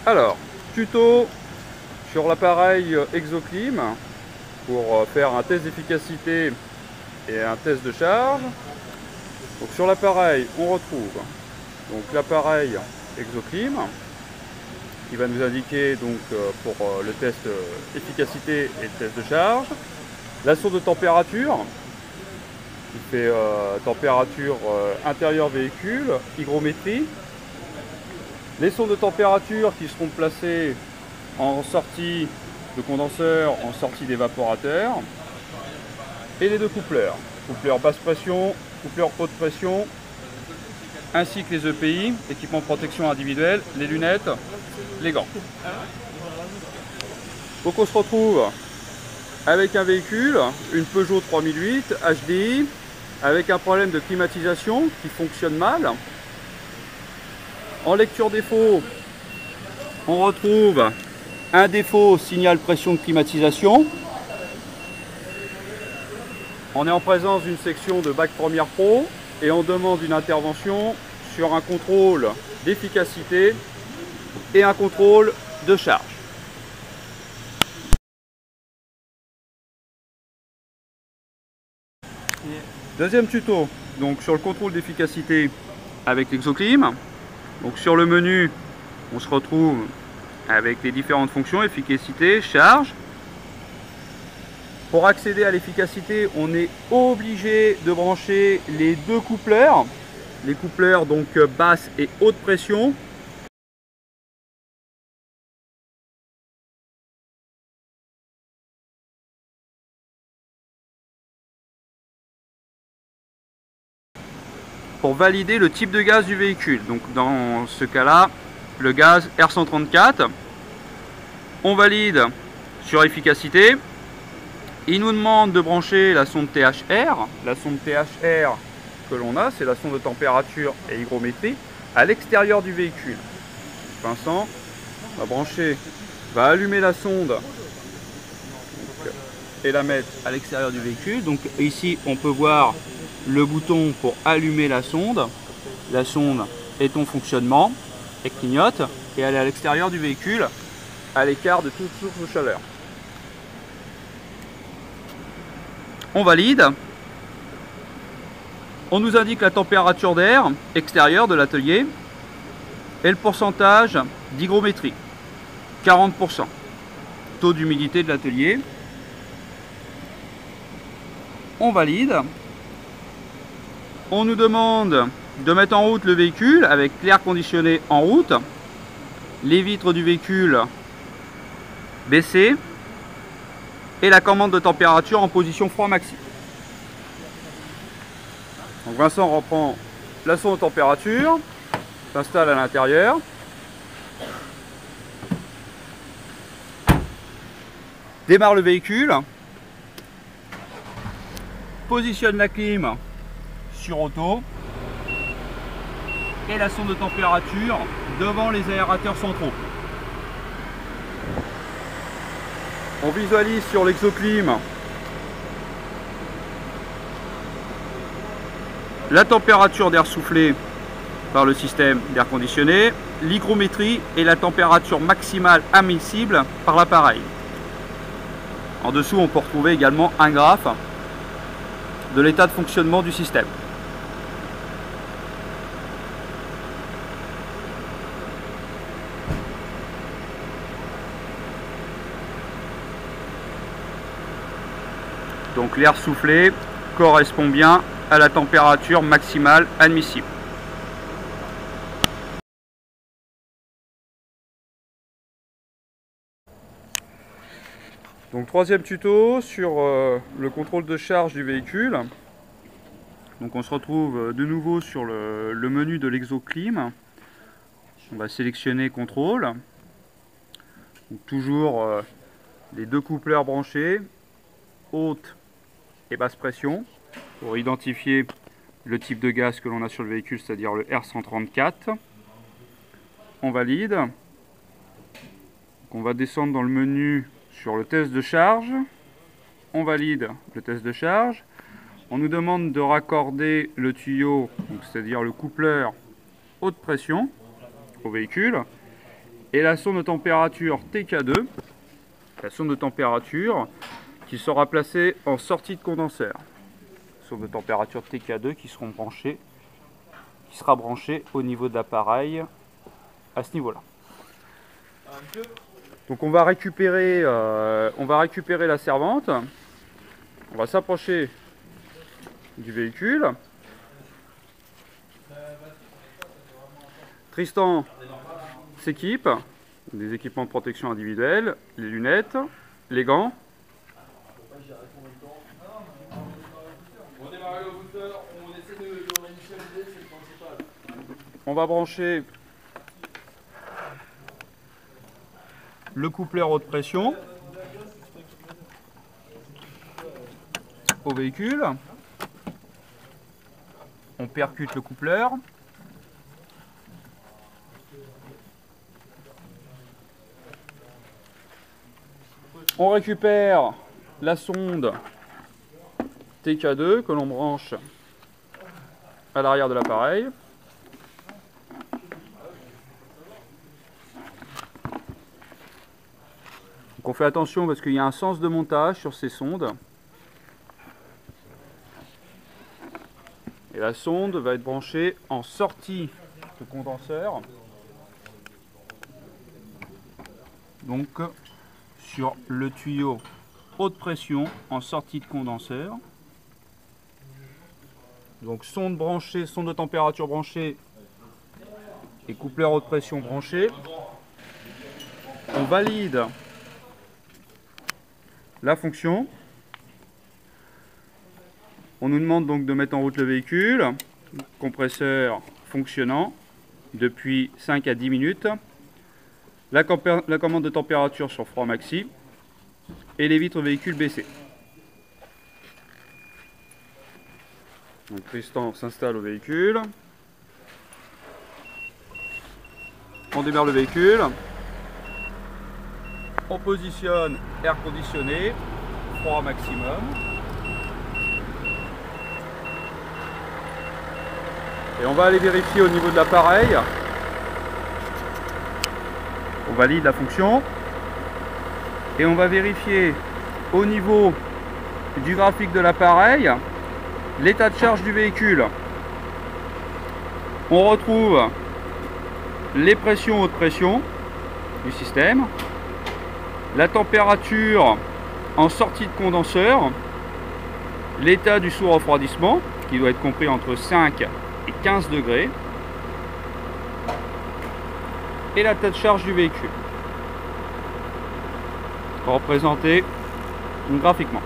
Alors, tuto sur l'appareil Exoclim pour faire un test d'efficacité et un test de charge. Donc sur l'appareil, on retrouve donc l'appareil Exoclim qui va nous indiquer donc pour le test efficacité et le test de charge. La sonde de température qui fait température intérieure véhicule, hygrométrie. Les sondes de température qui seront placées en sortie de condenseur, en sortie d'évaporateur. Et les deux coupleurs. Coupleur basse pression, coupleur haute pression, ainsi que les EPI, équipement de protection individuelle, les lunettes, les gants. Donc on se retrouve avec un véhicule, une Peugeot 3008 HDI, avec un problème de climatisation qui fonctionne mal. En lecture défaut, on retrouve un défaut signal pression de climatisation. On est en présence d'une section de bac première pro et on demande une intervention sur un contrôle d'efficacité et un contrôle de charge. Deuxième tuto, donc sur le contrôle d'efficacité avec l'Exoclim. Donc sur le menu, on se retrouve avec les différentes fonctions, efficacité, charge. Pour accéder à l'efficacité, on est obligé de brancher les deux coupleurs. Les coupleurs donc basse et haute pression. Pour valider le type de gaz du véhicule. Donc dans ce cas-là, le gaz R134. On valide sur efficacité. Il nous demande de brancher la sonde THR. La sonde THR que l'on a, c'est la sonde de température et hygrométrie à l'extérieur du véhicule. Vincent va allumer la sonde et la mettre à l'extérieur du véhicule. Donc ici, on peut voir le bouton pour allumer la sonde. La sonde est en fonctionnement, elle clignote et elle est à l'extérieur du véhicule, à l'écart de toute source de chaleur. On valide. On nous indique la température d'air extérieure de l'atelier et le pourcentage d'hygrométrie, 40%. Taux d'humidité de l'atelier. On valide. On nous demande de mettre en route le véhicule avec l'air conditionné en route, les vitres du véhicule baissées et la commande de température en position froid maxi. Donc Vincent reprend la sonde de température, s'installe à l'intérieur. Démarre le véhicule, positionne la clim sur auto et la sonde de température devant les aérateurs centraux. On visualise sur l'Exoclim la température d'air soufflé par le système d'air conditionné, l'hygrométrie et la température maximale admissible par l'appareil. En dessous, on peut retrouver également un graphe de l'état de fonctionnement du système. Donc l'air soufflé correspond bien à la température maximale admissible. Donc troisième tuto sur le contrôle de charge du véhicule. Donc on se retrouve de nouveau sur le menu de l'Exoclim. On va sélectionner contrôle. Donc toujours les deux coupleurs branchés, haute et basse pression, pour identifier le type de gaz que l'on a sur le véhicule, c'est-à-dire le R134. On valide. Donc on va descendre dans le menu sur le test de charge. On valide le test de charge. On nous demande de raccorder le tuyau, c'est-à-dire le coupleur haute pression au véhicule. et la sonde de température TK2, la sonde de température qui sera placée en sortie de condenseur. Sonde de température TK2 qui sera branchée au niveau de l'appareil à ce niveau-là. Donc on va récupérer la servante, on va s'approcher du véhicule. Tristan s'équipe, des équipements de protection individuelle, les lunettes, les gants. On va brancher le coupleur haute pression au véhicule. On percute le coupleur. On récupère la sonde TK2 que l'on branche à l'arrière de l'appareil. Donc on fait attention parce qu'il y a un sens de montage sur ces sondes. Et la sonde va être branchée en sortie de condenseur. Donc sur le tuyau haute pression en sortie de condenseur. Donc sonde branchée, sonde de température branchée et coupleur haute pression branché. On valide la fonction. On nous demande donc de mettre en route le véhicule. Compresseur fonctionnant depuis 5 à 10 minutes. La commande de température sur froid maxi et les vitres véhicule baissées. Donc Tristan s'installe au véhicule. On démarre le véhicule. On positionne air conditionné, froid maximum. Et on va aller vérifier au niveau de l'appareil. On valide la fonction et on va vérifier au niveau du graphique de l'appareil l'état de charge du véhicule. On retrouve les pressions haute pression du système, la température en sortie de condenseur, l'état du sous-refroidissement qui doit être compris entre 5 et 15 degrés, et la tête de charge du véhicule, représenté graphiquement.